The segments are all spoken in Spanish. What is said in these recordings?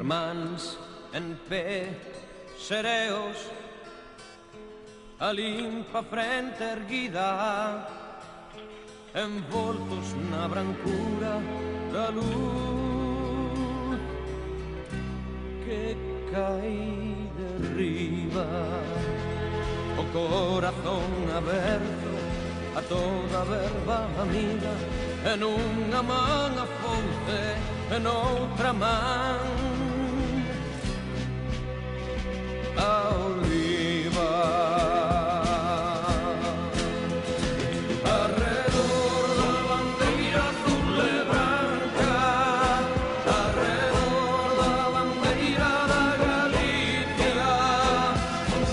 Irmáns en pé, sereos, a limpa frente erguida, envoltos na brancura da luz que cae derriba. O corazón aberto a toda verba amiga, en unha man a fouce, en outra man a oliva. Arredor da bandeira azul e branca, arredor da bandeira da Galicia,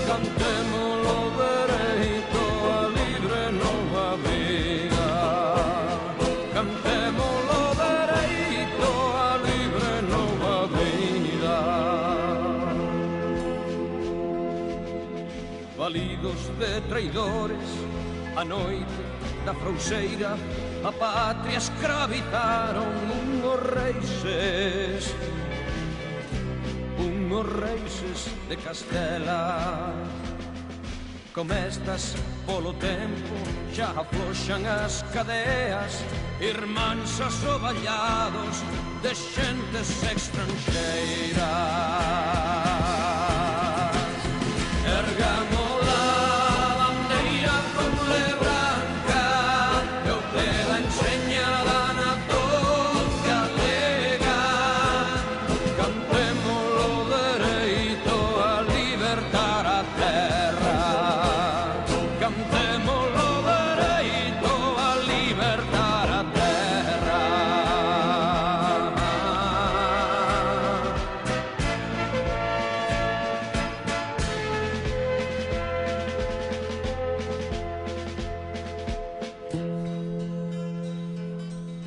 cantémolo dereito, a libre nova vida. Cantémolo dereito, a libre nova vida. Validos de traidores, a noite da Frouxeira, a patria escravitaron unhos reixes de Castela. Como estas polo tempo xa afloxan as cadeas, irmáns asoballados de xentes extranxeiras. Ergamos la bandeira azul e branca, eu tela enseñada na voz galega. Cantémolo dereito a libertar a terra. Cantémolo dereito a libertar a terra.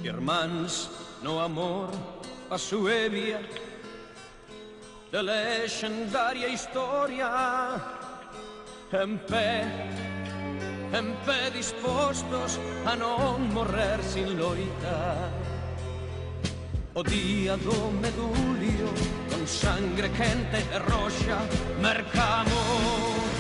Irmáns no amor a Suevia de lexendaria historia, en pé dispostos a non morrer sin loitar. O día do medulio, con sangre quente e roxa, mercamos